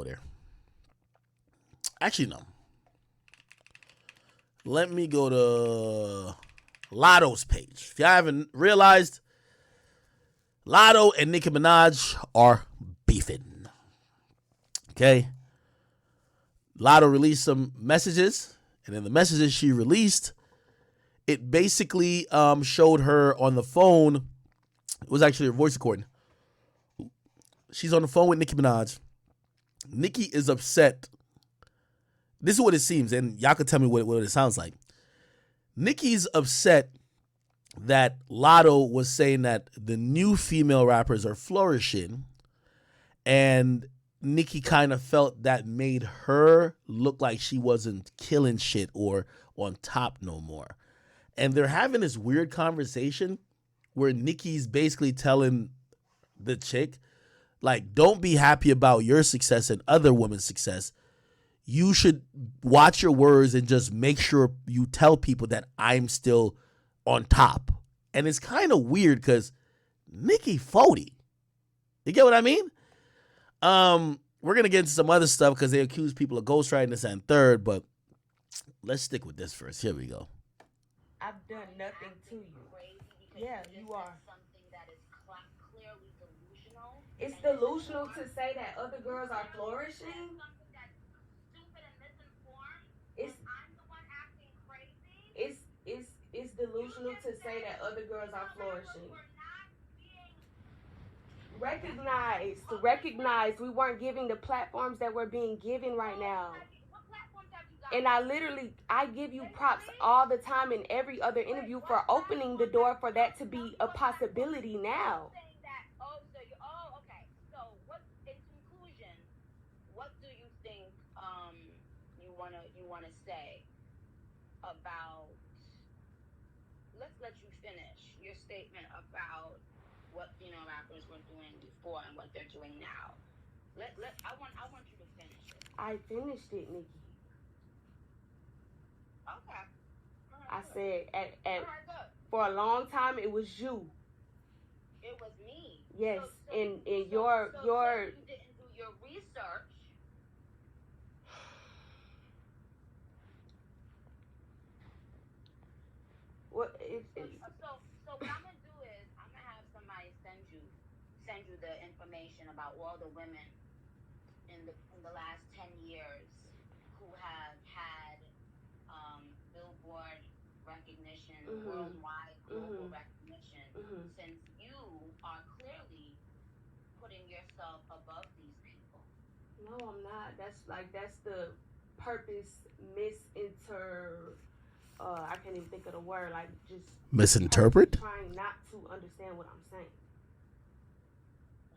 there. Actually, no. Let me go to Lotto's page. If y'all haven't realized, Latto and Nicki Minaj are beefing. Okay? Latto released some messages, and in the messages she released, it basically showed her on the phone. It was actually a voice recording. She's on the phone with Nicki Minaj. Nicki is upset. This is what it seems, and y'all can tell me what it sounds like. Nicki's upset that Latto was saying that the new female rappers are flourishing, and Nicki kind of felt that made her look like she wasn't killing shit or on top no more. And they're having this weird conversation where Nicki's basically telling the chick, like, don't be happy about your success and other women's success. You should watch your words and just make sure you tell people that I'm still on top. And it's kind of weird because Nicki 40. You get what I mean? We're going to get into some other stuff because they accuse people of ghostwriting this and third, but let's stick with this first. Here we go. I've done nothing to you. Yeah, you are. It's delusional to say that other girls are flourishing. It's delusional to say that other girls are flourishing. Recognize we weren't giving the platforms that we're being given right now. And I give you props all the time in every other interview for opening the door for that to be a possibility now. You wanna say about, let's let you finish your statement about what rappers were doing before and what they're doing now. I want you to finish it. I finished it, Nicki. Okay. I said for a long time it was you. It was me. Yes, so your you didn't do your research. So what I'm gonna do is I'm gonna have somebody send you the information about all the women in the last 10 years who have had Billboard recognition, worldwide global recognition, since you are clearly putting yourself above these people. No, I'm not. That's the purpose I can't even think of the word. Like, just misinterpret? Trying not to understand what I'm saying.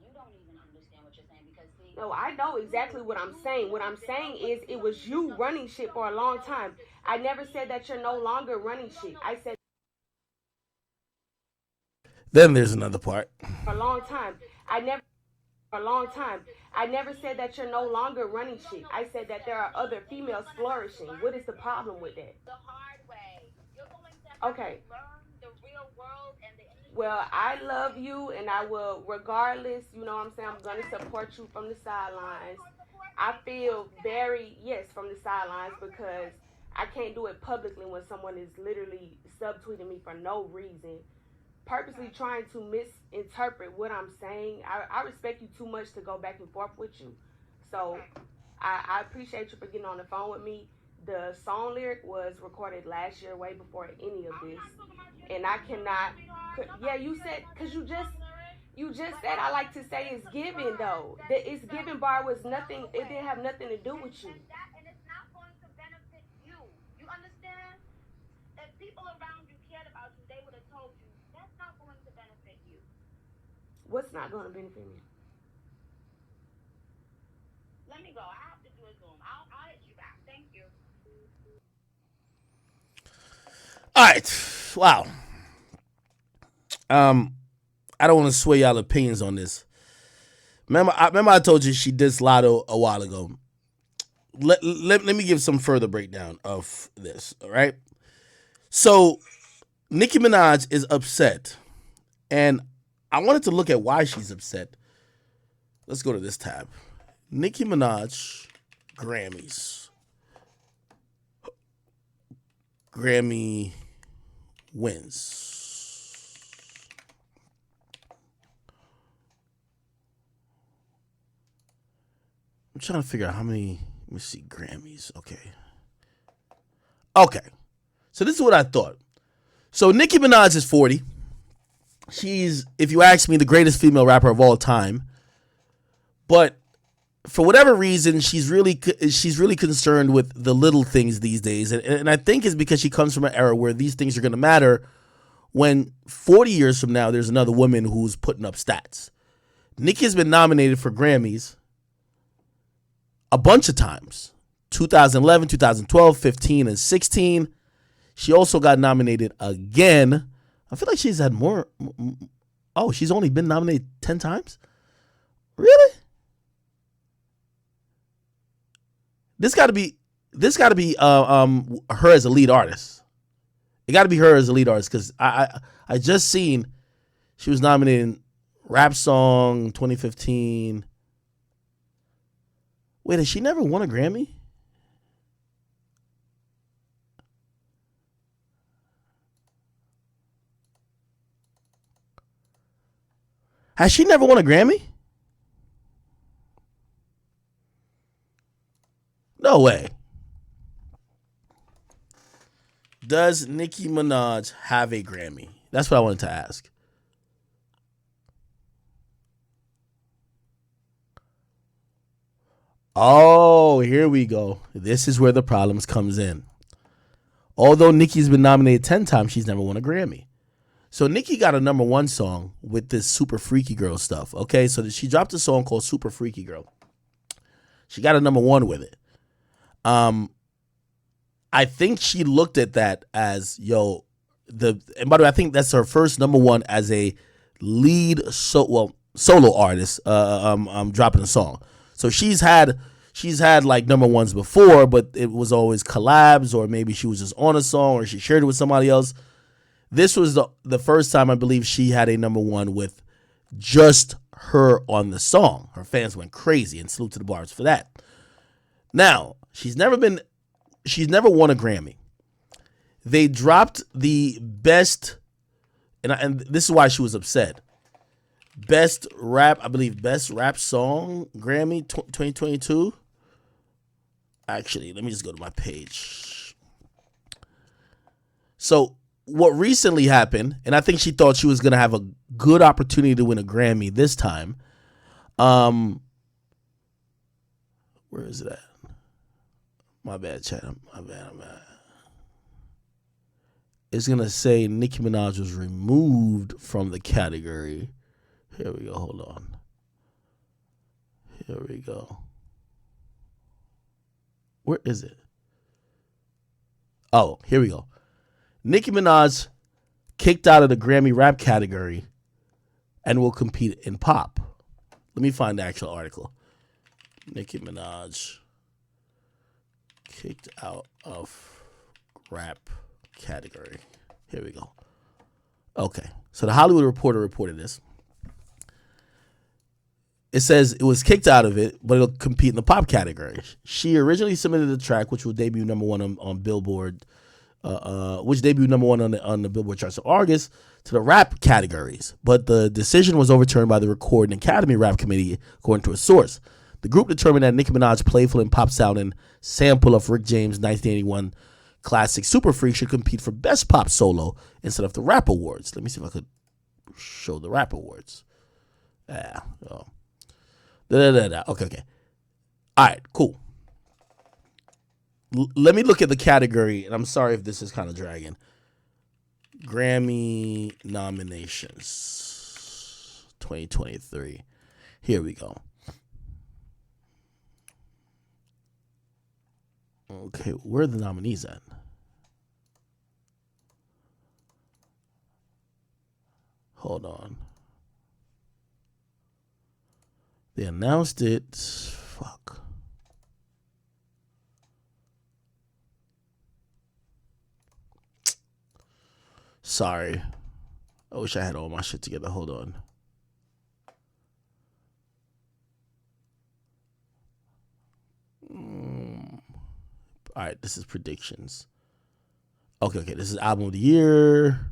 You don't even understand what you're saying because no, I know exactly what I'm saying. What I'm saying is it was you running shit for a long time. I never said that you're no longer running shit. I said then there's another part. For a long time. I never said that you're no longer running shit. I said that there are other females flourishing. What is the problem with that? The hard way. You're going to okay. Learn the real world and the industry. Well, I love you and I will, regardless, you know what I'm saying, I'm going to support you from the sidelines. I feel from the sidelines because I can't do it publicly when someone is literally subtweeting me for no reason. Purposely trying to misinterpret what I'm saying. I respect you too much to go back and forth with you. So I appreciate you for getting on the phone with me. The song lyric was recorded last year, way before any of this. And I cannot, you said, because you just said, I like to say it's given though. The it's given bar was nothing, it didn't have nothing to do with you. And it's not going to benefit you. You understand? If people around you cared about you, they would have told you. That's not going to benefit you. What's not going to benefit me? Let me go. I have to do a Zoom. I'll hit you back. Thank you. All right. Wow. I don't want to sway y'all opinions on this. Remember I told you she dissed Latto a while ago. Let me give some further breakdown of this, all right? So Nicki Minaj is upset, and I wanted to look at why she's upset. Let's go to this tab. Nicki Minaj, Grammys. Grammy wins. I'm trying to figure out how many. Let me see. Grammys. Okay. So this is what I thought. So Nicki Minaj is 40. She's, if you ask me, the greatest female rapper of all time. But for whatever reason, she's really concerned with the little things these days. And I think it's because she comes from an era where these things are going to matter when 40 years from now, there's another woman who's putting up stats. Nicki has been nominated for Grammys a bunch of times. 2011, 2012, 15, and 16. She also got nominated again. I feel like she's had more. Oh, she's only been nominated 10 times? Really? This got to be her as a lead artist. It got to be her as a lead artist because I just seen she was nominated in Rap Song 2015. Wait, has she never won a Grammy? Has she never won a Grammy? No way. Does Nicki Minaj have a Grammy? That's what I wanted to ask. Oh, here we go. This is where the problems comes in. Although Nicki's been nominated 10 times, she's never won a Grammy. So Nicki got a number one song with this Super Freaky Girl stuff. Okay, so she dropped a song called Super Freaky Girl. She got a number one with it. I think she looked at that as, and by the way, I think that's her first number one as a lead solo artist dropping a song. So she's had like number ones before, but it was always collabs, or maybe she was just on a song, or she shared it with somebody else. This was the first time I believe she had a number one with just her on the song. Her fans went crazy, and salute to the Barbs for that. Now, she's never won a Grammy. They dropped the best, and this is why she was upset. Best rap song Grammy 2022. Actually, let me just go to my page. So what recently happened, and I think she thought she was going to have a good opportunity to win a Grammy this time. Where is it at? My bad, chat. My bad. It's going to say Nicki Minaj was removed from the category. Here we go. Hold on. Here we go. Where is it? Oh, here we go. Nicki Minaj kicked out of the Grammy rap category and will compete in pop. Let me find the actual article. Nicki Minaj kicked out of rap category. Here we go. Okay. So the Hollywood Reporter reported this. It says it was kicked out of it, but it'll compete in the pop category. She originally submitted a track which will debut number one on Billboard, which debuted number one on the Billboard charts in August, to the rap categories. But the decision was overturned by the Recording Academy Rap Committee, according to a source. The group determined that Nicki Minaj's playful and pop-sounding sample of Rick James' 1981 classic Super Freak should compete for Best Pop Solo instead of the Rap Awards. Let me see if I could show the Rap Awards. Okay. All right, cool. Let me look at the category, and I'm sorry if this is kind of dragging. Grammy nominations 2023. Here we go. Okay, where are the nominees at? Hold on. They announced it. Fuck. Sorry. I wish I had all my shit together. Hold on. All right, this is predictions. Okay, this is album of the year.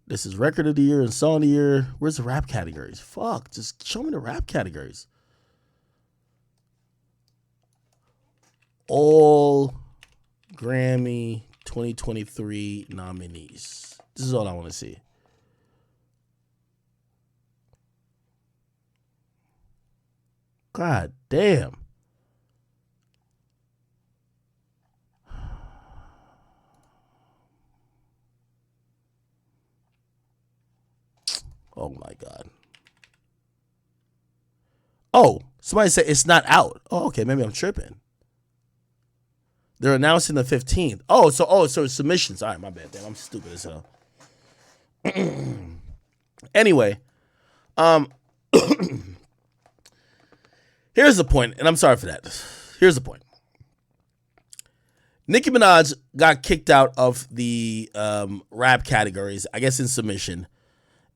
This is record of the year and song of the year. Where's the rap categories? Fuck, just show me the rap categories. All Grammy 2023 nominees. This is all I want to see. God damn. Oh my God. Oh, somebody said it's not out. Oh, okay, maybe I'm tripping. They're announcing the 15th. So submissions. All right, my bad. Damn, I'm stupid as hell. Anyway, here's the point, and I'm sorry for that. Here's the point. Nicki Minaj got kicked out of the rap categories, I guess in submission,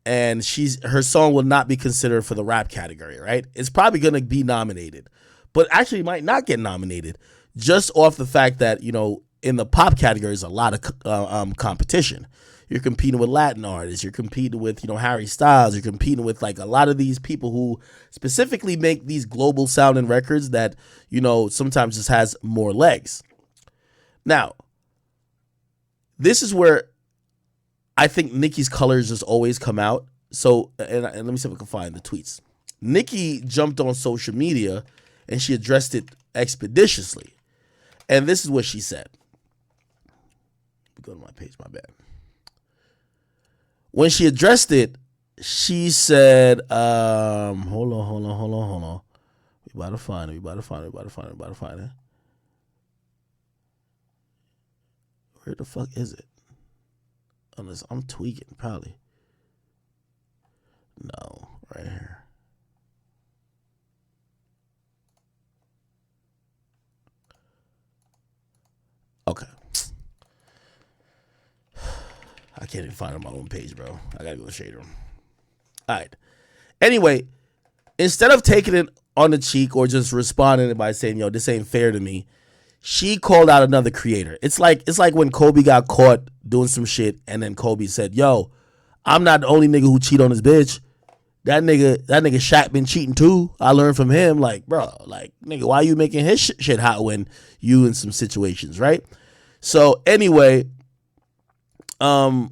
and her song will not be considered for the rap category, right? It's probably going to be nominated, but actually might not get nominated just off the fact that, you know, in the pop category is a lot of competition. You're competing with Latin artists. You're competing with, you know, Harry Styles. You're competing with like a lot of these people who specifically make these global sounding records that, you know, sometimes just has more legs. Now, this is where I think Nicki's colors just always come out. So, and let me see if I can find the tweets. Nicki jumped on social media and she addressed it expeditiously. And this is what she said. Go to my page, my bad. When she addressed it, she said, hold on. We about to find it. Where the fuck is it? Unless I'm tweaking, probably. No, right here. Okay. I can't even find it on my own page, bro. I gotta go to the shade room. All right. Anyway, instead of taking it on the cheek or just responding by saying, yo, this ain't fair to me, she called out another creator. It's like when Kobe got caught doing some shit and then Kobe said, yo, I'm not the only nigga who cheat on his bitch. That nigga Shaq been cheating too. I learned from him. Like, bro, like, nigga, why you making his shit hot when you in some situations, right? So anyway, Nicki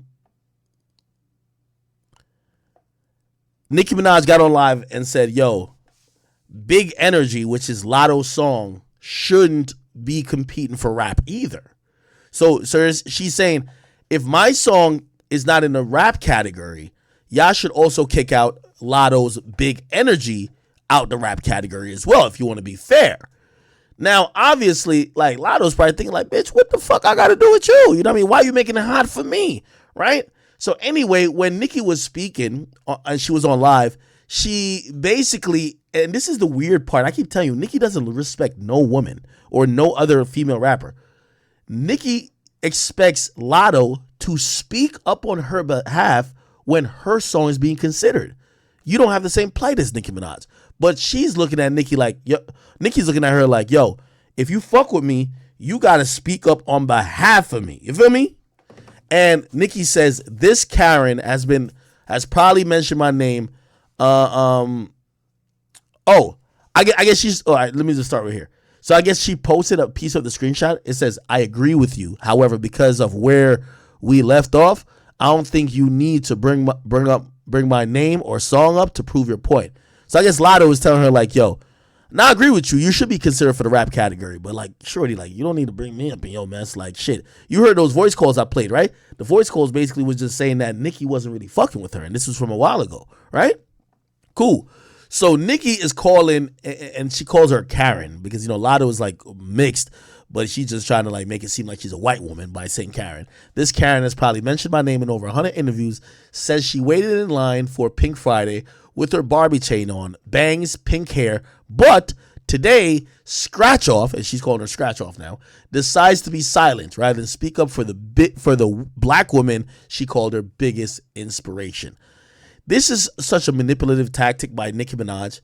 Minaj got on live and said, yo, Big Energy, which is Latto's song, shouldn't be competing for rap either. So she's saying, if my song is not in the rap category, y'all should also kick out Latto's Big Energy out the rap category as well, if you want to be fair. Now, obviously, like, Latto's probably thinking like, bitch, what the fuck I got to do with you? You know what I mean? Why are you making it hot for me? Right? So anyway, when Nicki was speaking and she was on live, she basically, and this is the weird part, I keep telling you, Nicki doesn't respect no woman or no other female rapper. Nicki expects Latto to speak up on her behalf when her song is being considered. You don't have the same plight as Nicki Minaj. But she's looking at Nicki like, yo, Nicki's looking at her like, yo, if you fuck with me, you got to speak up on behalf of me. You feel me? And Nicki says, this Karen has probably mentioned my name. I guess she's, all right, let me just start right here. So I guess she posted a piece of the screenshot. It says, I agree with you. However, because of where we left off, I don't think you need to bring my name or song up to prove your point. So I guess Latto was telling her like, yo, now I agree with you. You should be considered for the rap category. But like, shorty, like, you don't need to bring me up in your mess. Like, shit. You heard those voice calls I played, right? The voice calls basically was just saying that Nicki wasn't really fucking with her. And this was from a while ago, right? Cool. So Nicki is calling, and she calls her Karen because, you know, Latto is like mixed, but she's just trying to like make it seem like she's a white woman by saying Karen. This Karen has probably mentioned my name in over 100 interviews, says she waited in line for Pink Friday with her Barbie chain on, bangs, pink hair, but today, Scratch Off, and she's calling her Scratch Off now, decides to be silent rather than speak up for the black woman she called her biggest inspiration. This is such a manipulative tactic by Nicki Minaj.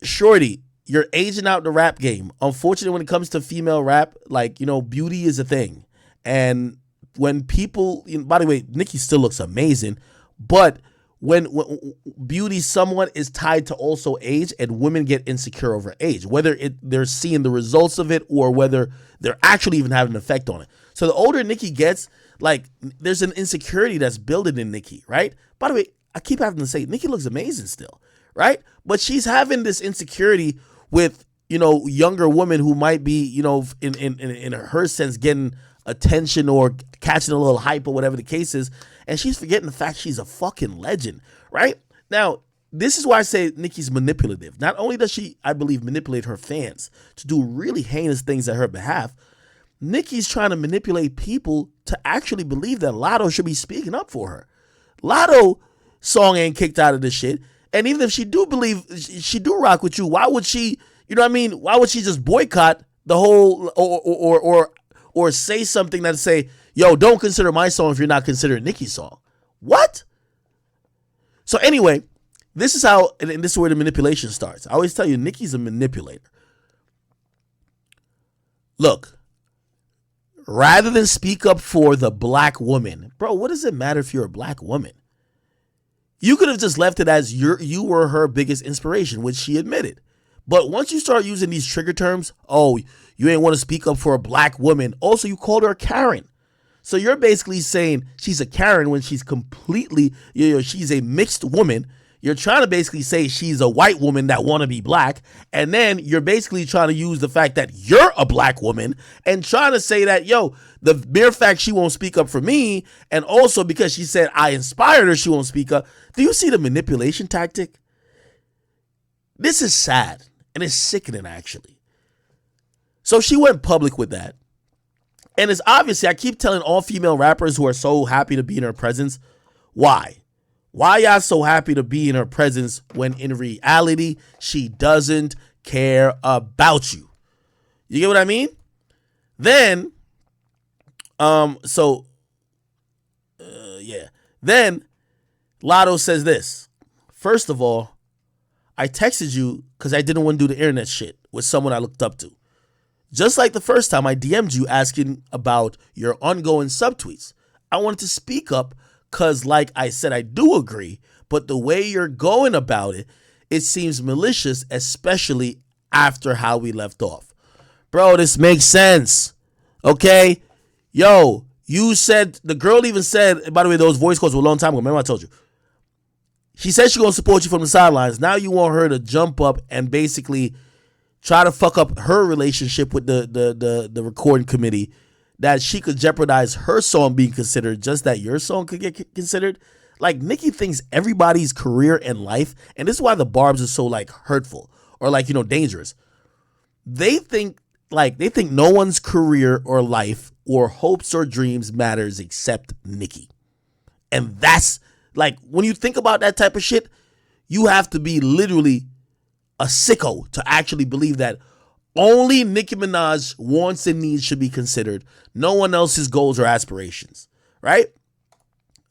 Shorty, you're aging out the rap game. Unfortunately, when it comes to female rap, like, beauty is a thing. And when people, by the way, Nicki still looks amazing, but when beauty somewhat is tied to also age, and women get insecure over age, whether they're seeing the results of it or whether they're actually even having an effect on it. So the older Nicki gets, like, there's an insecurity that's building in Nicki, right? By the way, I keep having to say, Nicki looks amazing still, right? But she's having this insecurity with, younger women who might be, in her sense, getting attention or catching a little hype or whatever the case is. And she's forgetting the fact she's a fucking legend, right? Now, this is why I say Nicki's manipulative. Not only does she, I believe, manipulate her fans to do really heinous things on her behalf, Nicki's trying to manipulate people to actually believe that Latto should be speaking up for her. Latto song ain't kicked out of this shit. And even if she do believe, she do rock with you, why would she, why would she just boycott the whole, or say something that say, yo, don't consider my song if you're not considering Nicki's song? What? So anyway, this is how, and this is where the manipulation starts. I always tell you, Nicki's a manipulator. Look, rather than speak up for the black woman, bro, what does it matter if you're a black woman? You could have just left it as you were her biggest inspiration, which she admitted. But once you start using these trigger terms, oh, you ain't want to speak up for a black woman. Also, you called her a Karen. So you're basically saying she's a Karen when she's completely, she's a mixed woman. You're trying to basically say she's a white woman that want to be black. And then you're basically trying to use the fact that you're a black woman and trying to say that, the mere fact she won't speak up for me, and also because she said I inspired her, she won't speak up. Do you see the manipulation tactic? This is sad, and it's sickening, actually. So she went public with that. And it's obviously, I keep telling all female rappers who are so happy to be in her presence, why? Why y'all so happy to be in her presence when in reality, she doesn't care about you? You get what I mean? Then, Then Latto says this. First of all, I texted you because I didn't want to do the internet shit with someone I looked up to. Just like the first time I DM'd you asking about your ongoing subtweets. I wanted to speak up because, like I said, I do agree, but the way you're going about it, it seems malicious, especially after how we left off. Bro, this makes sense. Okay? Yo, you said, the girl even said, by the way, those voice calls were a long time ago. Remember I told you. She said she's going to support you from the sidelines. Now you want her to jump up and basically try to fuck up her relationship with the recording committee, that she could jeopardize her song being considered just that your song could get considered. Like, Nicki thinks everybody's career and life, and this is why the barbs are so, like, hurtful or, like, dangerous. They think no one's career or life or hopes or dreams matters except Nicki. And that's, like, when you think about that type of shit, you have to be literally a sicko to actually believe that only Nicki Minaj wants and needs should be considered. No one else's goals or aspirations, right?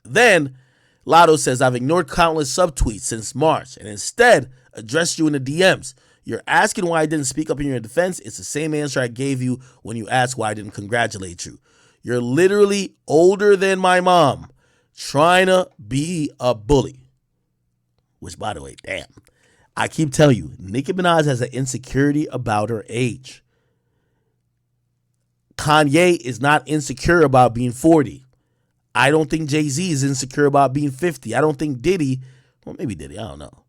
Then Latto says, I've ignored countless subtweets since March and instead addressed you in the DMs. You're asking why I didn't speak up in your defense. It's the same answer I gave you when you asked why I didn't congratulate you. You're literally older than my mom, trying to be a bully. Which, by the way, damn. I keep telling you, Nicki Minaj has an insecurity about her age. Kanye is not insecure about being 40. I don't think Jay-Z is insecure about being 50. I don't think Diddy, well, maybe Diddy, I don't know.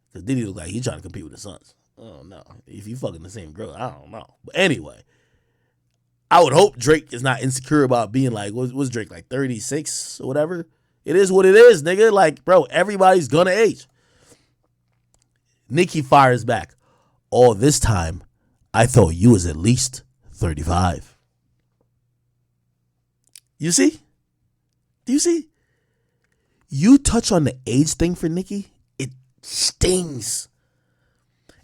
Because Diddy looks like he's trying to compete with his sons. I don't know. If you fucking the same girl, I don't know. But anyway, I would hope Drake is not insecure about being like, what's Drake, like 36 or whatever? It is what it is, nigga. Like, bro, everybody's gonna age. Nicki fires back. All this time, I thought you was at least 35. You see? Do you see? You touch on the age thing for Nicki, it stings.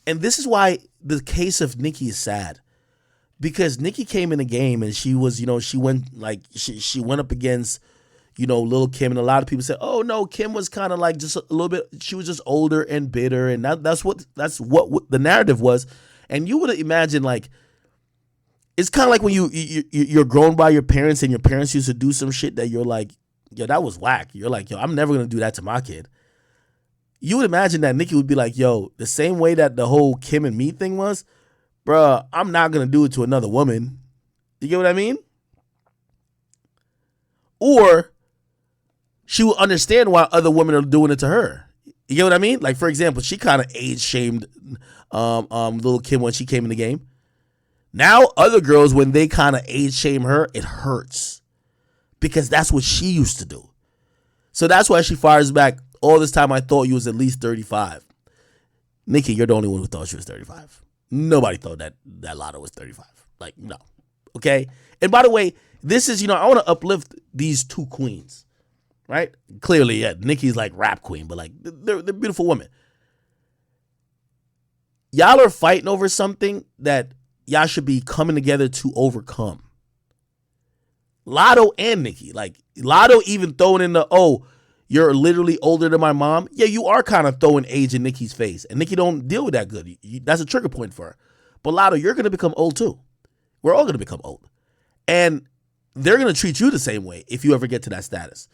And this is why the case of Nicki is sad. Because Nicki came in the game and she was, she went up against, Lil' Kim, and a lot of people say, oh no, Kim was kind of like just a little bit, she was just older and bitter, and that's what the narrative was. And you would imagine, like, it's kind of like when you're grown by your parents, and your parents used to do some shit that you're like, yo, that was whack. You're like, yo, I'm never gonna do that to my kid. You would imagine that Nicki would be like, yo, the same way that the whole Kim and me thing was, bruh, I'm not gonna do it to another woman. You get what I mean? Or she will understand why other women are doing it to her. You get what I mean? Like, for example, she kind of age shamed Lil' Kim when she came in the game. Now other girls, when they kind of age shame her, it hurts, because that's what she used to do. So that's why she fires back, all this time I thought you was at least 35. Nicki, you're the only one who thought she was 35. Nobody thought that Latto was 35. Like, no. Okay? And by the way, this is, I want to uplift these two queens. Right? Clearly, yeah, Nicki's like rap queen, but like they're beautiful women. Y'all are fighting over something that y'all should be coming together to overcome. Latto and Nicki. Like, Latto even throwing in the, oh, you're literally older than my mom. Yeah, you are kind of throwing age in Nicki's face. And Nicki don't deal with that good. That's a trigger point for her. But Latto, you're going to become old too. We're all going to become old. And they're going to treat you the same way if you ever get to that status.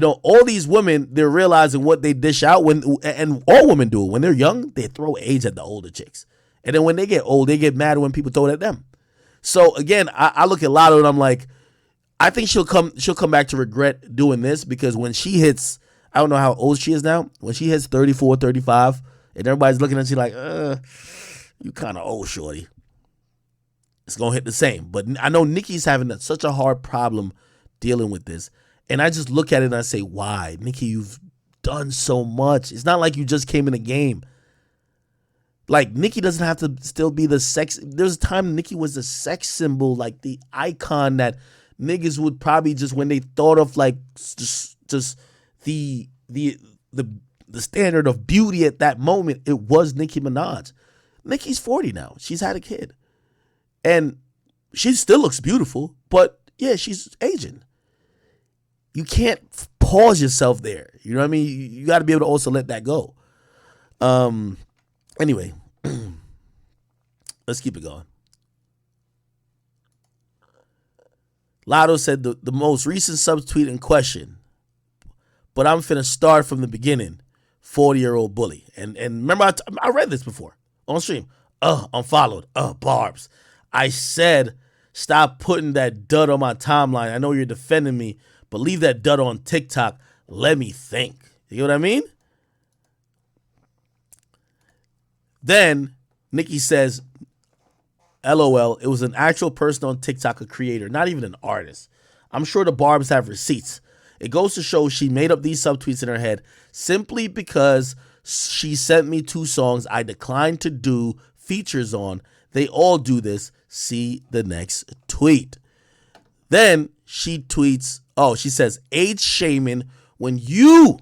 All these women, they're realizing what they dish out and all women do it. When they're young, they throw age at the older chicks. And then when they get old, they get mad when people throw it at them. So again, I look at Latto and I'm like, I think she'll come back to regret doing this, because when she hits, I don't know how old she is now, when she hits 34, 35, and everybody's looking at you like, you kind of old, shorty, it's going to hit the same. But I know Nicki's having such a hard problem dealing with this. And I just look at it and I say, why? Nicki, you've done so much. It's not like you just came in the game. Like, Nicki doesn't have to still be the sex. There's a time Nicki was the sex symbol, like the icon that niggas would probably just, when they thought of like just the standard of beauty at that moment, it was Nicki Minaj. Nicki's 40 now. She's had a kid. And she still looks beautiful, but yeah, she's aging. You can't pause yourself there. You know what I mean? You got to be able to also let that go. Anyway, let's keep it going. Latto said the most recent subtweet in question, but I'm finna start from the beginning. 40-year-old bully. And remember, I read this before on stream. Unfollowed. Barbs. I said, stop putting that dud on my timeline. I know you're defending me, but leave that dud on TikTok. Let me think. You know what I mean? Then Nicki says, LOL, it was an actual person on TikTok, a creator, not even an artist. I'm sure the Barbs have receipts. It goes to show she made up these subtweets in her head simply because she sent me 2 songs I declined to do features on. They all do this. See the next tweet. Then she tweets, she says, age shaming when you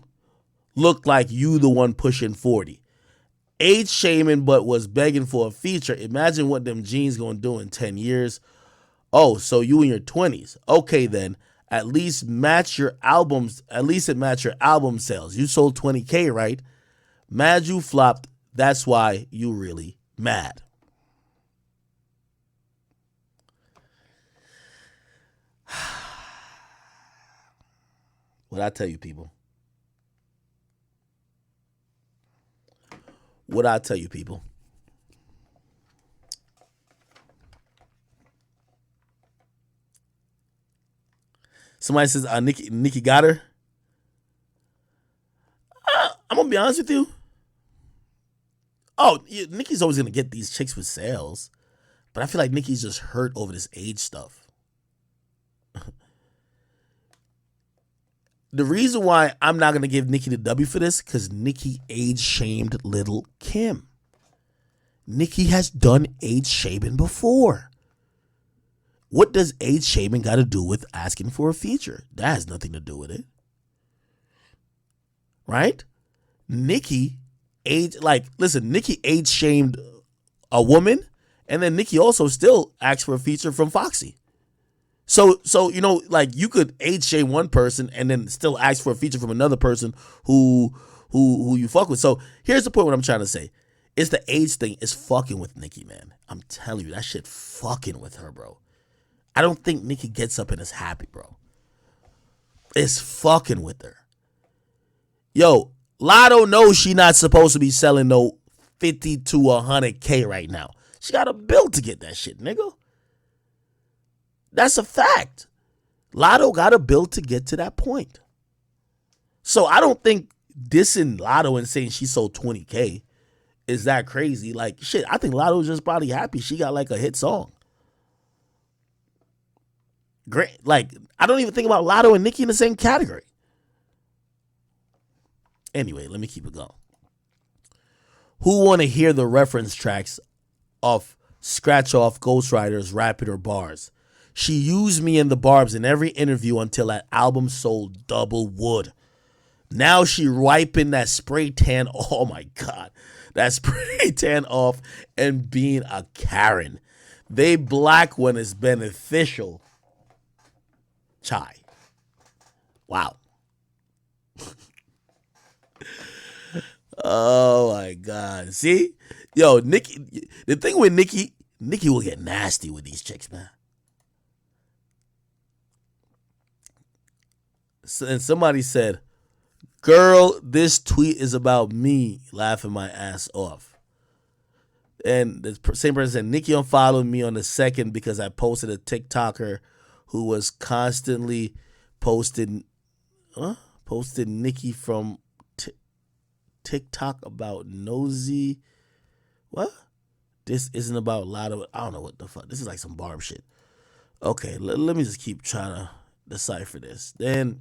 look like you the one pushing 40. Age shaming, but was begging for a feature. Imagine what them jeans gonna do in 10 years. Oh, so you in your 20s. Okay, then. At least match your albums. At least it match your album sales. You sold 20K, right? Mad you flopped. That's why you really mad. What I tell you, people? What I tell you, people? Somebody says, Nicki got her. I'm going to be honest with you. Nicki's always going to get these chicks with sales. But I feel like Nicki's just hurt over this age stuff. The reason why I'm not going to give Nicki the W for this, because Nicki age shamed Lil' Kim. Nicki has done age shaming before. What does age shaming got to do with asking for a feature? That has nothing to do with it. Right? Nicki age shamed a woman, and then Nicki also still asked for a feature from Foxy. So you know, like you could age shame one person and then still ask for a feature from another person who you fuck with. So here's the point. What I'm trying to say, it's the age thing is fucking with Nicki, man. I'm telling you, that shit fucking with her, bro. I don't think Nicki gets up and is happy, bro. It's fucking with her. Yo, Latto knows she not supposed to be selling no 50 to 100K right now. She got a bill to get that shit, nigga. That's a fact. Latto got a bill to get to that point. So I don't think dissing Latto and saying she sold 20K is that crazy. Like, shit, I think Latto's just probably happy she got like a hit song. Great. Like, I don't even think about Latto and Nicki in the same category. Anyway, let me keep it going. Who want to hear the reference tracks of Scratch Off, Ghostwriters, Rapid or Bars? She used me in the barbs in every interview until that album sold double wood. Now she wiping that spray tan, oh my God, that spray tan off and being a Karen. They black when it's beneficial. Chai. Wow. Oh my God. See? Yo, Nicki, the thing with Nicki will get nasty with these chicks, man. And somebody said, girl, this tweet is about me laughing my ass off. And the same person said, Nicki unfollowed me on the 2nd because I posted a TikToker who was constantly posting Nicki from TikTok about nosy. What? This isn't about Latto. I don't know what the fuck. This is like some barb shit. Okay, let me just keep trying to decipher this. Then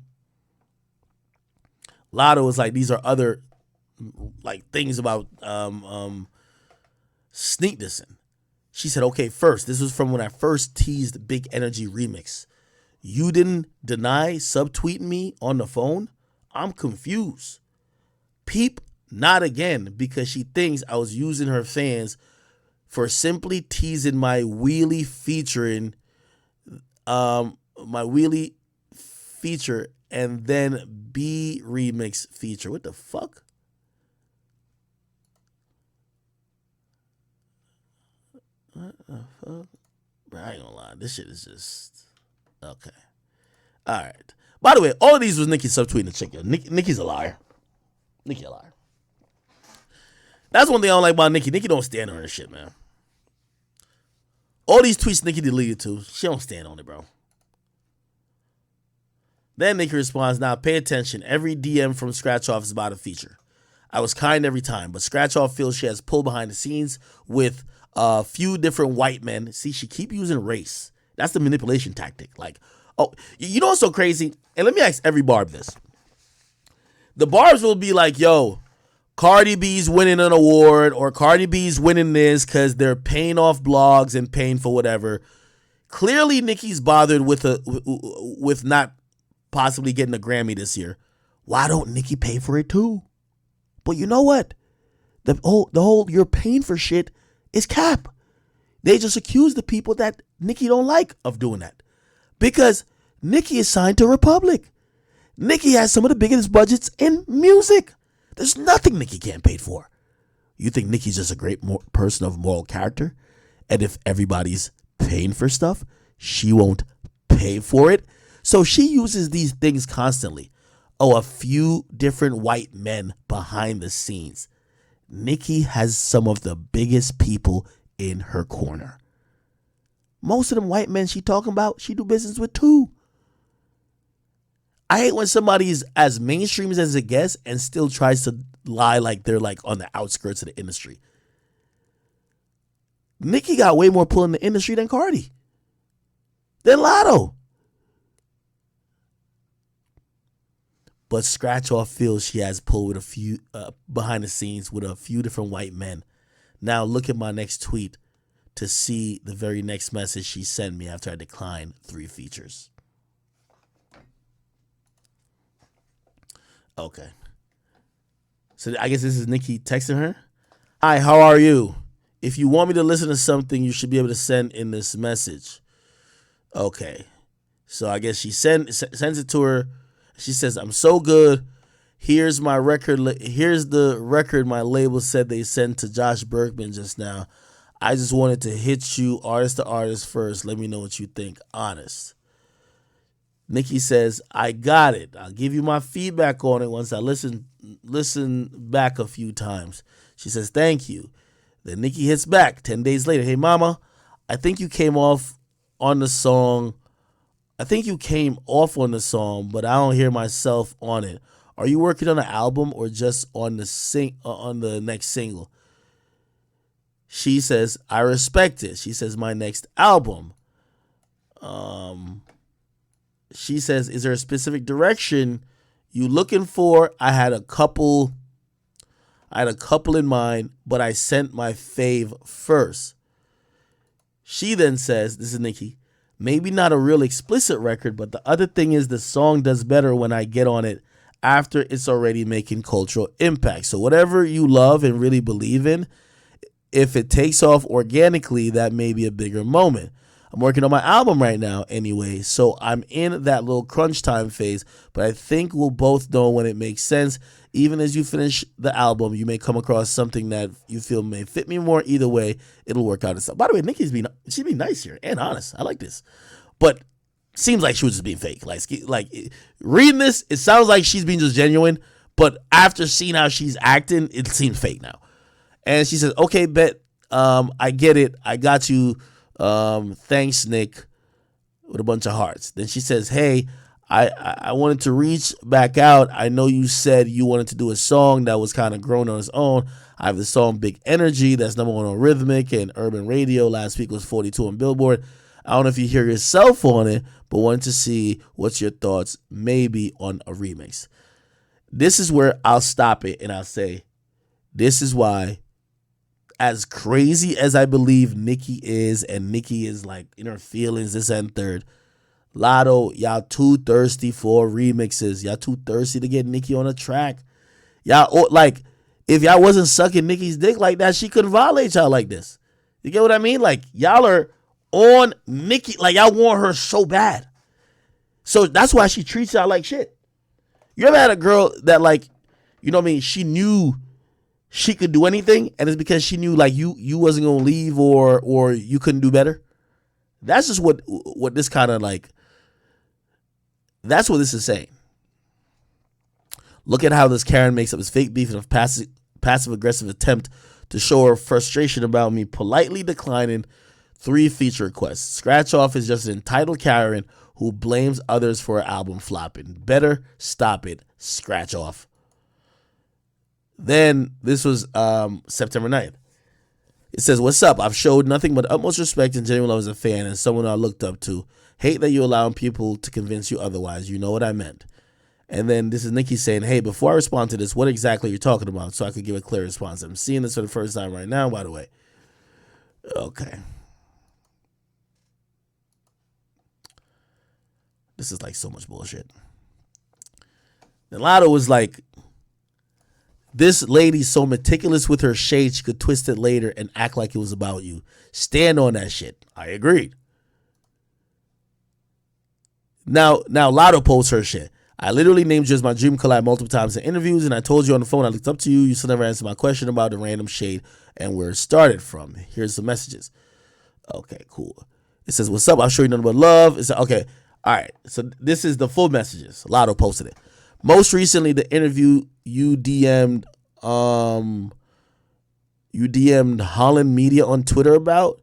Latto was like, these are other like things about sneak dissing. She said, okay, first, this was from when I first teased Big Energy Remix. You didn't deny subtweeting me on the phone? I'm confused. Peep, not again, because she thinks I was using her fans for simply teasing my wheelie featuring and then B remix feature. What the fuck? What the fuck? Bro, I ain't gonna lie. This shit is just okay. All right. By the way, all of these was Nicki subtweeting the chick. Nicki's a liar. Nicki a liar. That's one thing I don't like about Nicki. Nicki don't stand on her shit, man. All these tweets Nicki deleted too. She don't stand on it, bro. Then Nicki responds, now pay attention. Every DM from Scratch Off is about a feature. I was kind every time, but Scratch Off feels she has pulled behind the scenes with a few different white men. See, she keep using race. That's the manipulation tactic. Like, oh, you know what's so crazy? And let me ask every barb this. The barbs will be like, yo, Cardi B's winning an award or Cardi B's winning this because they're paying off blogs and paying for whatever. Clearly, Nicki's bothered with not possibly getting a Grammy this year. Why don't Nicki pay for it too? But you know what? The whole you're paying for shit is cap. They just accuse the people that Nicki don't like of doing that. Because Nicki is signed to Republic. Nicki has some of the biggest budgets in music. There's nothing Nicki can't pay for. You think Nicki's just a great person of moral character? And if everybody's paying for stuff, she won't pay for it? So she uses these things constantly. Oh, a few different white men behind the scenes. Nicki has some of the biggest people in her corner. Most of them white men she talking about, she do business with too. I hate when somebody's as mainstream as it gets and still tries to lie like they're like on the outskirts of the industry. Nicki got way more pull in the industry than Cardi. Than Latto. But Scratch Off feels she has pull with a few behind the scenes with a few different white men. Now look at my next tweet to see the very next message she sent me after I declined 3 features. Okay. So I guess this is Nicki texting her. Hi, how are you? If you want me to listen to something, you should be able to send in this message. Okay. So I guess she sends it to her. She says, "I'm so good. Here's my record. Here's the record my label said they sent to Josh Bergman just now. I just wanted to hit you artist to artist first. Let me know what you think. Honest." Nicki says, "I got it. I'll give you my feedback on it once I listen back a few times." She says, "Thank you." Then Nicki hits back 10 days later. "Hey, mama, I think you came off on the song. but I don't hear myself on it. Are you working on an album or just on the next single?" She says, "I respect it." She says, "My next album." She says, "Is there a specific direction you looking for?" I had a couple in mind, but I sent my fave first." She then says, this is Nicki, "Maybe not a real explicit record, but the other thing is the song does better when I get on it after it's already making cultural impact. So whatever you love and really believe in, if it takes off organically, that may be a bigger moment. I'm working on my album right now anyway, so I'm in that little crunch time phase, but I think we'll both know when it makes sense. Even as you finish the album, you may come across something that you feel may fit me more. Either way, it'll work out itself." By the way, Nicki's she's being nice here and honest. I like this. But seems like she was just being fake. Like reading this, it sounds like she's being just genuine, but after seeing how she's acting, it seems fake now. And she says, "Okay, bet. I get it. I got you. Thanks, Nick," with a bunch of hearts. Then she says, "Hey, I wanted to reach back out. I know you said you wanted to do a song that was kind of grown on its own. I have the song Big Energy that's #1 on Rhythmic and Urban Radio. Last week was 42 on Billboard. I don't know if you hear yourself on it, but wanted to see what's your thoughts, maybe on a remix." This is where I'll stop it and I'll say, this is why, as crazy as I believe Nicki is, and Nicki is like in her feelings, this and third, Latto, y'all too thirsty for remixes. Y'all too thirsty to get Nicki on a track. Y'all, like, if y'all wasn't sucking Nicki's dick like that, she couldn't violate y'all like this. You get what I mean? Like, y'all are on Nicki, like y'all want her so bad. So that's why she treats y'all like shit. You ever had a girl that, like, you know what I mean, she knew she could do anything, and it's because she knew like you wasn't gonna leave or you couldn't do better? That's just what this kind of like, that's what this is saying. Look at how this Karen makes up his fake beef in a passive aggressive attempt to show her frustration about me politely declining 3 feature requests. Scratch Off is just an entitled Karen who blames others for her album flopping. Better stop it, Scratch Off. Then this was September 9th. It says, "What's up? I've showed nothing but utmost respect and genuine love as a fan and someone I looked up to. Hate that you allowing people to convince you otherwise. You know what I meant." And then this is Nicki saying, "Hey, before I respond to this, what exactly are you talking about so I could give a clear response? I'm seeing this for the first time right now, by the way." Okay. This is like so much bullshit. And Latto was like, "This lady's so meticulous with her shade, she could twist it later and act like it was about you. Stand on that shit." I agreed. Now Latto posts her shit. "I literally named you as my dream collab multiple times in interviews, and I told you on the phone I looked up to you. You still never answered my question about the random shade and where it started from. Here's the messages." Okay, cool. It says, "What's up? I'll show you nothing but love." It's okay. All right. So this is the full messages. Latto posted it. "Most recently, the interview you DM'd Holland Media on Twitter about.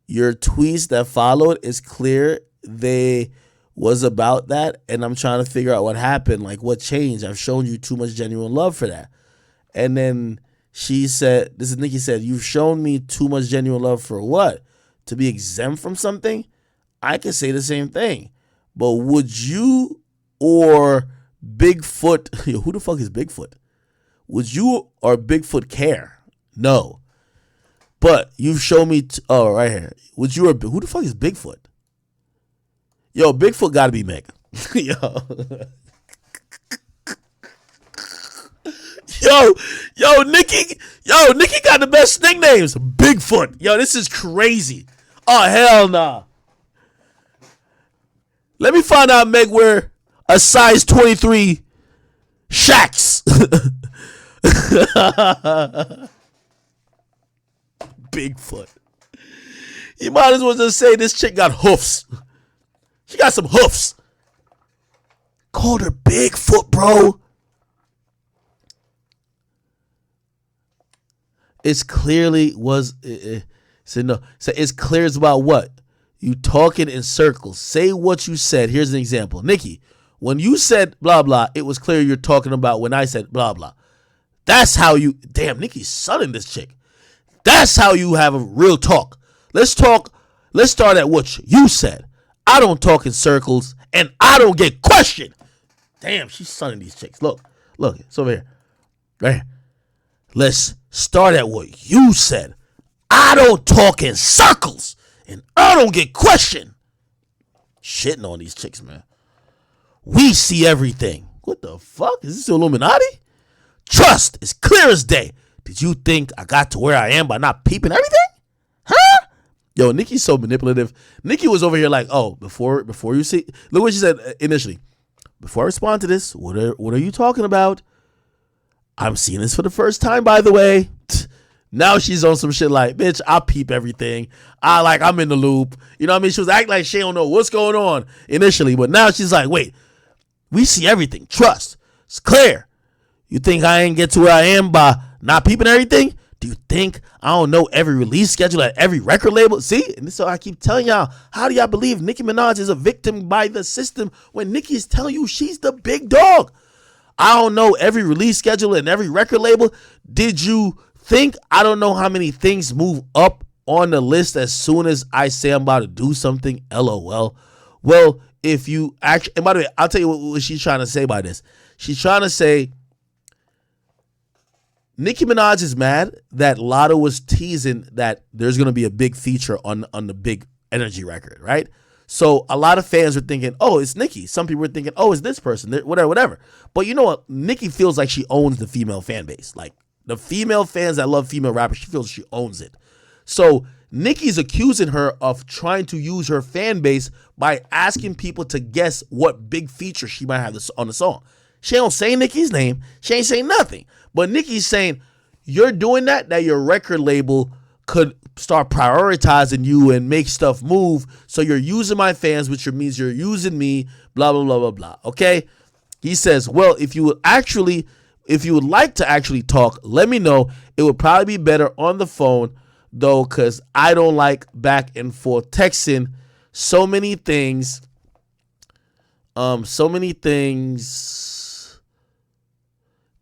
Your tweets that followed is clear they was about that, and I'm trying to figure out what happened, like what changed. I've shown you too much genuine love for that." And then she said, this is Nicki said, "You've shown me too much genuine love for what? To be exempt from something? I could say the same thing. But would you or Bigfoot," who the fuck is Bigfoot? "Would you or Bigfoot care? No. But you've shown me, oh, right here. Would you or, who the fuck is Bigfoot? Yo, Bigfoot gotta be Meg." Yo. Nicki got the best nicknames. Bigfoot. Yo, this is crazy. Oh, hell nah. Let me find out Meg wear a size 23 Shacks. Bigfoot. You might as well just say this chick got hoofs. She got some hoofs. Called her Bigfoot, bro. It's clearly was. So no. So it's clear it's about what? You talking in circles. Say what you said. Here's an example. Nicki, when you said blah, blah, it was clear you're talking about when I said blah, blah. That's how you. Damn, Nicki's sunning this chick. That's how you have a real talk. Let's talk. Let's start at what you said. I don't talk in circles and I don't get questioned. Damn, she's sunning these chicks. Look, it's over here. Right here. Let's start at what you said. I don't talk in circles and I don't get questioned. Shitting on these chicks, man. We see everything. What the fuck? Is this Illuminati? Trust is clear as day. Did you think I got to where I am by not peeping everything? Huh? Yo, Nicki's so manipulative. Nicki was over here like, oh, before you see, look what she said initially. Before I respond to this, what are you talking about? I'm seeing this for the first time, by the way. Now she's on some shit like, bitch, I peep everything. I'm in the loop. You know what I mean? She was acting like she don't know what's going on initially, but now she's like, wait, we see everything. Trust. It's clear. You think I ain't get to where I am by not peeping everything? Do you think I don't know every release schedule at every record label? See? And so I keep telling y'all, how do y'all believe Nicki Minaj is a victim by the system when Nicki is telling you she's the big dog? I don't know every release schedule and every record label. Did you think I don't know how many things move up on the list as soon as I say I'm about to do something? LOL. Well, if you actually, and by the way, I'll tell you what she's trying to say by this. She's trying to say Nicki Minaj is mad that Latto was teasing that there's going to be a big feature on the Big Energy record, right? So a lot of fans were thinking, oh, it's Nicki. Some people were thinking, oh, it's this person, whatever. But you know what? Nicki feels like she owns the female fan base. Like the female fans that love female rappers, she feels she owns it. So Nicki's accusing her of trying to use her fan base by asking people to guess what big feature she might have on the song. She don't say Nicki's name. She ain't saying nothing. But Nicki's saying, you're doing that your record label could start prioritizing you and make stuff move. So you're using my fans, which means you're using me, blah, blah, blah, blah, blah. Okay? He says, well, if you would like to actually talk, let me know. It would probably be better on the phone, though, because I don't like back and forth texting. So many things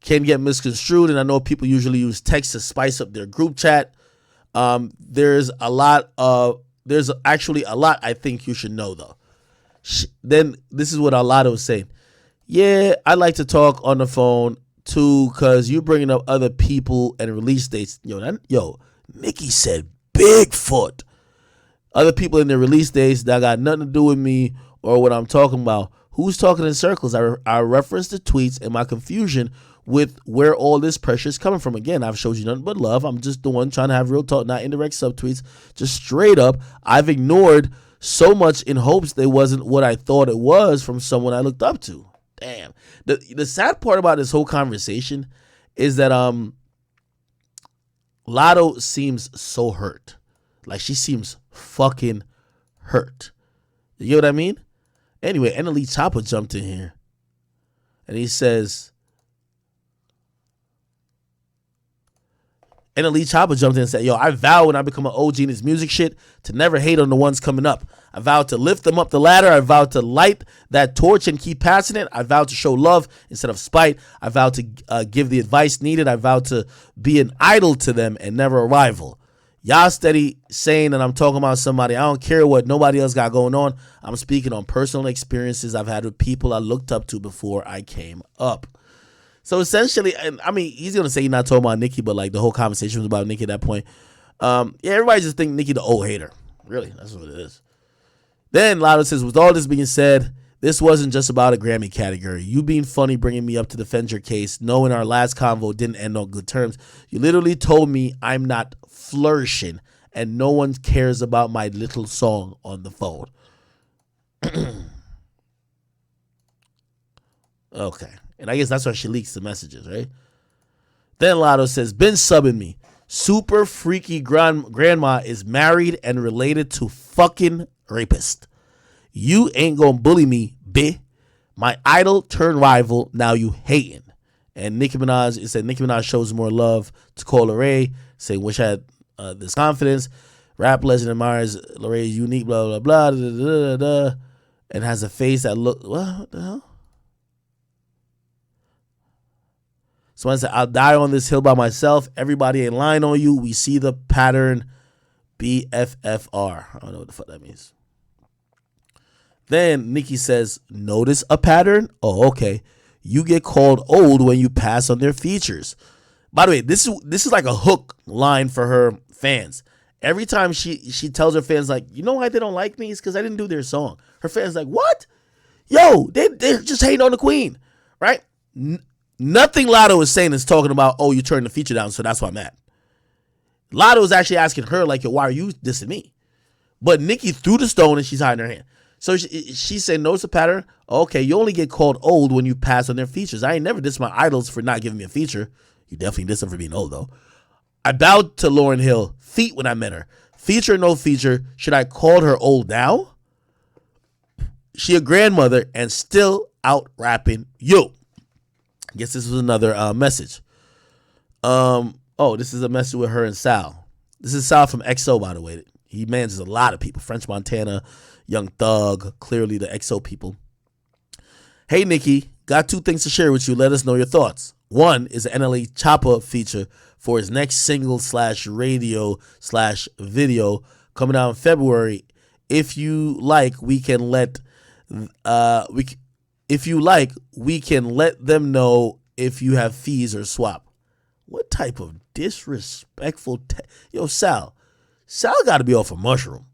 can get misconstrued, and I know people usually use text to spice up their group chat. There's actually a lot I think you should know, though. Then this is what Latto was saying. Yeah, I like to talk on the phone too, cause you bringing up other people and release dates. Yo, Nicki said Bigfoot. Other people in their release dates that got nothing to do with me or what I'm talking about. Who's talking in circles? I referenced the tweets and my confusion with where all this pressure is coming from. Again, I've showed you nothing but love. I'm just the one trying to have real talk, not indirect subtweets. Just straight up, I've ignored so much in hopes they wasn't what I thought it was from someone I looked up to. Damn. The sad part about this whole conversation is that Latto seems so hurt. Like she seems fucking hurt. You get what I mean? Anyway, Elite Chopper jumped in here and he says, and Elite Chopper jumped in and said, yo, I vow when I become an OG in this music shit to never hate on the ones coming up. I vow to lift them up the ladder. I vow to light that torch and keep passing it. I vow to show love instead of spite. I vow to give the advice needed. I vow to be an idol to them and never a rival. Y'all steady saying that I'm talking about somebody. I don't care what nobody else got going on. I'm speaking on personal experiences I've had with people I looked up to before I came up. So essentially, I mean, he's going to say he's not talking about Nicki, but like the whole conversation was about Nicki at that point. Yeah, everybody just think Nicki the old hater. Really, that's what it is. Then Latto says, with all this being said, this wasn't just about a Grammy category. You being funny, bringing me up to defend your case, knowing our last convo didn't end on good terms. You literally told me I'm not flourishing and no one cares about my little song on the phone. Okay. And I guess that's why she leaks the messages, right? Then Latto says, been subbing me. Super freaky grandma is married and related to fucking rapist. You ain't gonna bully me, bitch. My idol turned rival. Now you hating. And Nicki Minaj, it said Nicki Minaj shows more love to Cole Ray, saying wish I had this confidence. Rap legend admires Lorraine's unique blah blah blah da, da, da, da, and has a face that look what the hell? Someone said, I'll die on this hill by myself. Everybody ain't lying on you. We see the pattern. BFFR. I don't know what the fuck that means. Then Nicki says, notice a pattern? Oh, okay. You get called old when you pass on their features. By the way, this is like a hook line for her fans. Every time she tells her fans, like, you know why they don't like me? It's because I didn't do their song. Her fans like, what? Yo, they're just hating on the queen, right? Nothing Latto is saying is talking about, oh, you turned the feature down, so that's why I'm mad. Latto is actually asking her, like, yo, why are you dissing me? But Nicki threw the stone and she's hiding her hand. So she said, notice a pattern. Okay, you only get called old when you pass on their features. I ain't never dissed my idols for not giving me a feature. You definitely dissed them for being old, though. I bowed to Lauryn Hill feet when I met her. Feature or no feature, should I call her old now? She a grandmother and still out rapping you. I guess this was another message. This is a message with her and Sal. This is Sal from XO, by the way. He manages a lot of people. French Montana, Young Thug, clearly the XO people. Hey, Nicki, got 2 things to share with you. Let us know your thoughts. One is the NLE Choppa feature for his next single / radio / video coming out in February. If you like, we can let them know if you have fees or swap. What type of disrespectful yo, Sal got to be off a mushroom.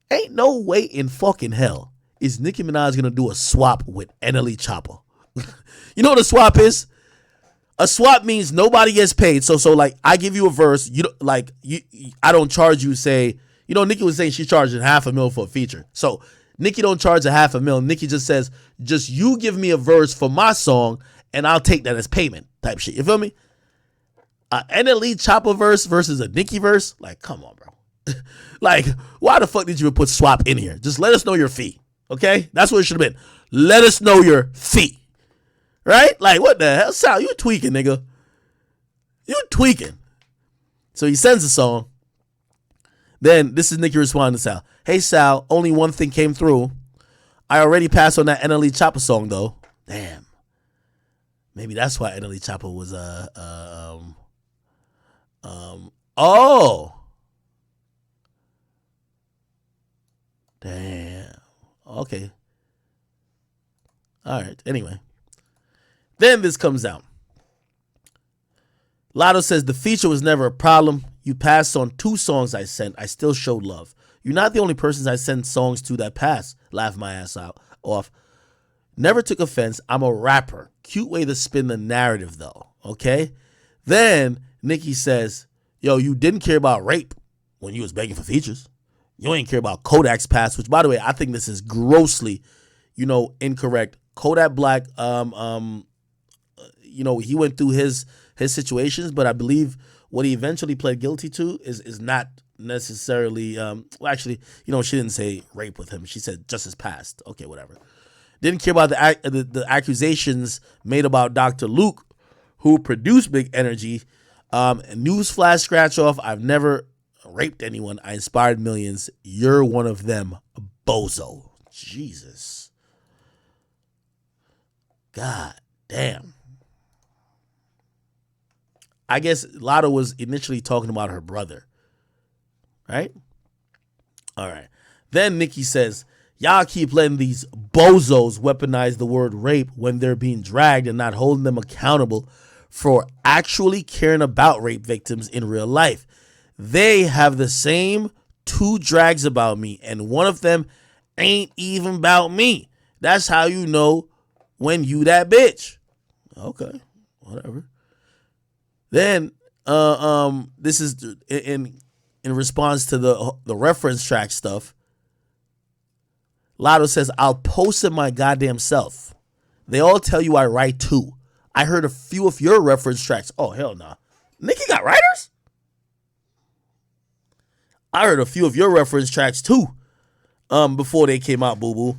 Ain't no way in fucking hell is Nicki Minaj gonna do a swap with NLE Choppa. You know what a swap is? A swap means nobody gets paid. So like I give you a verse, I don't charge you. Say, Nicki was saying she's charging $500,000 for a feature. So Nicki don't charge $500,000. Nicki just says, just you give me a verse for my song, and I'll take that as payment type shit. You feel me? NLE Choppa verse versus a Nicki verse? Like, come on, bro. Like, why the fuck did you put swap in here? Just let us know your fee, okay? That's what it should have been. Let us know your fee, right? Like, what the hell? Sal, you tweaking, nigga. You tweaking. So he sends a song. Then this is Nicki responding to Sal. Hey, Sal, only one thing came through. I already passed on that NLE Choppa song, though. Damn. Maybe that's why NLE Choppa was, oh. Damn. Okay. All right. Anyway. Then this comes out. Latto says the feature was never a problem. You passed on 2 songs I sent. I still showed love. You're not the only person I send songs to that pass. Laugh my ass off. Never took offense. I'm a rapper. Cute way to spin the narrative, though. Okay? Then Nicki says, yo, you didn't care about rape when you was begging for features. You ain't care about Kodak's past, which, by the way, I think this is grossly, incorrect. Kodak Black, he went through his situations, but I believe what he eventually pled guilty to is not necessarily, she didn't say rape with him. She said just his past. Okay, whatever. Didn't care about the accusations made about Dr. Luke, who produced Big Energy. Newsflash scratch off. I've never raped anyone. I inspired millions. You're one of them, bozo. Jesus. God damn. I guess Latto was initially talking about her brother. Right? All right. Then Nicki says, y'all keep letting these bozos weaponize the word rape when they're being dragged and not holding them accountable for actually caring about rape victims in real life. They have the same 2 drags about me, and one of them ain't even about me. That's how you know when you that bitch. Okay, whatever. Then this is in response to the reference track stuff. Latto says, I'll post it my goddamn self. They all tell you I write too. I heard a few of your reference tracks. Oh, hell nah. Nicki got writers? I heard a few of your reference tracks too. Before they came out, boo-boo.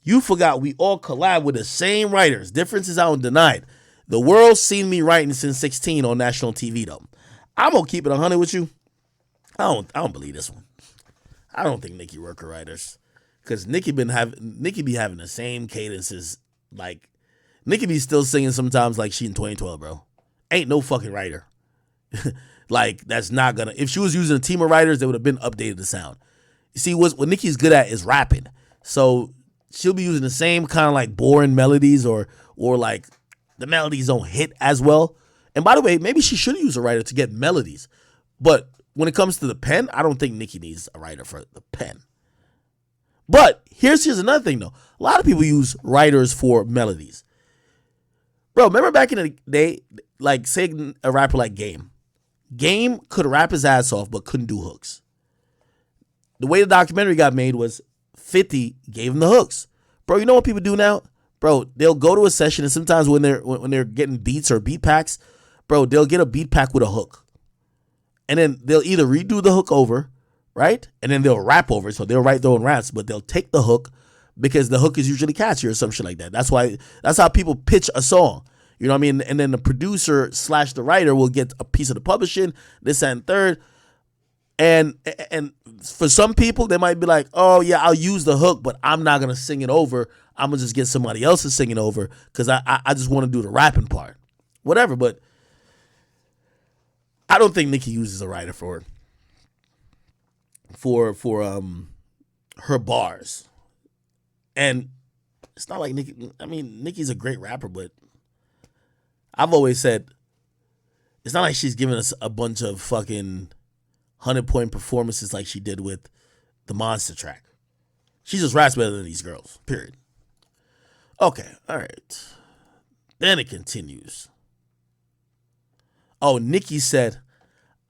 You forgot we all collab with the same writers. Differences I don't deny it. The world's seen me writing since 16 on national TV though. I'm gonna keep it 100 with you. I don't believe this one. I don't think Nicki work her writers. Cause Nicki be having the same cadences. Like Nicki be still singing sometimes like she in 2012, bro. Ain't no fucking writer. Like that's not gonna. If she was using a team of writers, they would have been updated the sound. You see, what Nicki's good at is rapping. So she'll be using the same kind of like boring melodies or like the melodies don't hit as well. And by the way, maybe she should use a writer to get melodies. But when it comes to the pen, I don't think Nicki needs a writer for the pen. But here's another thing though. A lot of people use writers for melodies. Bro, remember back in the day, like say a rapper like Game. Game could rap his ass off but couldn't do hooks. The way the documentary got made was 50 gave him the hooks. Bro, you know what people do now? Bro, they'll go to a session and sometimes when they're getting beats or beat packs, bro, they'll get a beat pack with a hook. And then they'll either redo the hook over, right? And then they'll rap over it. So they'll write their own raps, but they'll take the hook because the hook is usually catchy or some shit like that. That's how people pitch a song. You know what I mean? And then the producer / the writer will get a piece of the publishing, this and third. And for some people, they might be like, oh, yeah, I'll use the hook, but I'm not going to sing it over. I'm going to just get somebody else to sing it over because I just want to do the rapping part. Whatever, but I don't think Nicki uses a writer for her bars. And it's not like Nicki. I mean, Nicki's a great rapper, but I've always said it's not like she's giving us a bunch of fucking 100-point performances like she did with the Monster track. She just raps better than these girls, period. Okay, all right. Then it continues. Oh, Nicki said,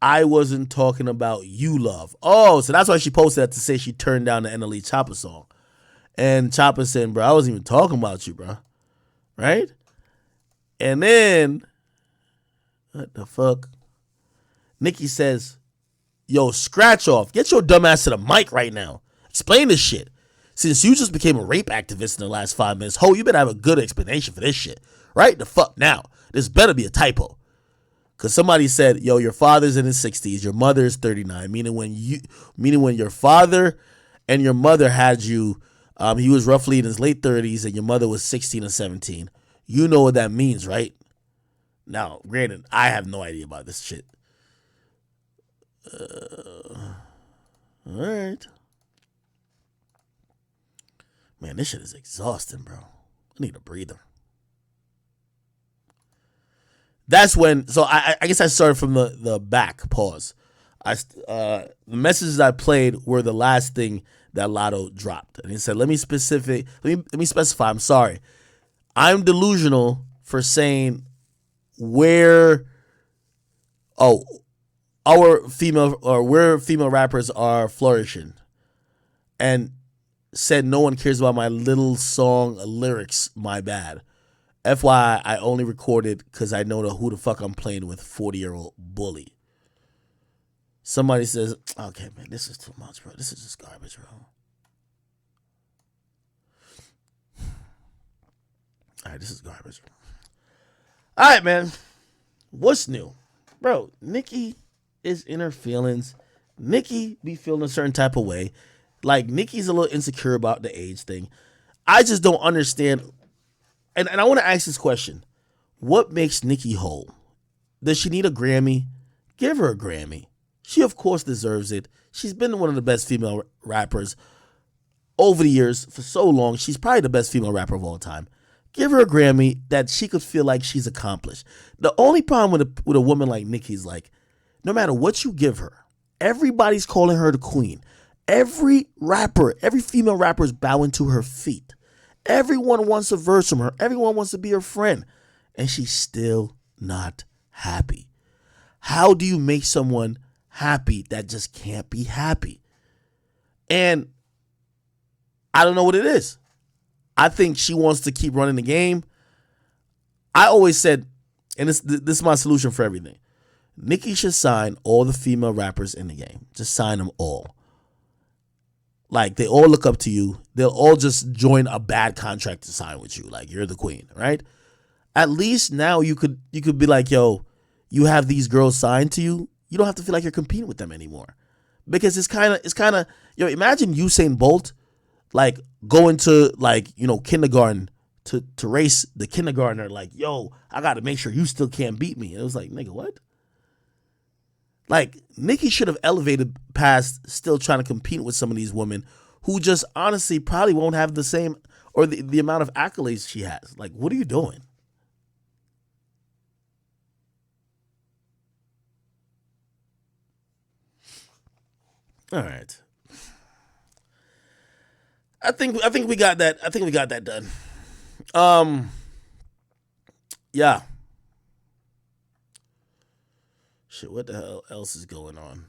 I wasn't talking about you, love. Oh, so that's why she posted that to say she turned down the NLE Chopper song. And Chopper said, bro, I wasn't even talking about you, bro. Right? And then, what the fuck? Nicki says, yo, scratch off. Get your dumb ass to the mic right now. Explain this shit. Since you just became a rape activist in the last 5 minutes, ho, you better have a good explanation for this shit. Right the fuck now. This better be a typo. Because somebody said, yo, your father's in his 60s, your mother is 39, meaning when your father and your mother had you, he was roughly in his late 30s and your mother was 16 or 17. You know what that means, right? Now, granted, I have no idea about this shit. All right. Man, this shit is exhausting, bro. I need a breather. That's when, so I guess I started from the back, pause. The messages I played were the last thing that Latto dropped. And he said, let me specify, I'm sorry. I'm delusional for saying where female rappers are flourishing. And said no one cares about my little song lyrics, my bad. FYI, I only recorded because I know who the fuck I'm playing with, 40-year-old bully. Somebody says, okay, man, this is too much, bro. This is just garbage, bro. All right, this is garbage. All right, man. What's new? Bro, Nicki is in her feelings. Nicki be feeling a certain type of way. Like, Nicki's a little insecure about the age thing. I just don't understand. And I want to ask this question. What makes Nicki whole? Does she need a Grammy? Give her a Grammy. She, of course, deserves it. She's been one of the best female rappers over the years for so long. She's probably the best female rapper of all time. Give her a Grammy that she could feel like she's accomplished. The only problem with a woman like Nicki is like, no matter what you give her, everybody's calling her the queen. Every female rapper is bowing to her feet. Everyone wants a verse from her. Everyone wants to be her friend. And she's still not happy. How do you make someone happy that just can't be happy? And I don't know what it is. I think she wants to keep running the game. I always said, and this is my solution for everything. Nicki should sign all the female rappers in the game. Just sign them all. Like, they all look up to you. They'll all just join a bad contract to sign with you. Like, you're the queen, right? At least now you could be like, yo, you have these girls signed to you. You don't have to feel like you're competing with them anymore. Because it's kind of, yo, imagine Usain Bolt, like, going to, like, kindergarten to race the kindergartner. Like, yo, I got to make sure you still can't beat me. And it was like, nigga, what? Like, Nicki should have elevated past still trying to compete with some of these women who just honestly probably won't have the same or the amount of accolades she has. Like, what are you doing? All right. I think we got that. I think we got that done. Yeah. Shit, what the hell else is going on?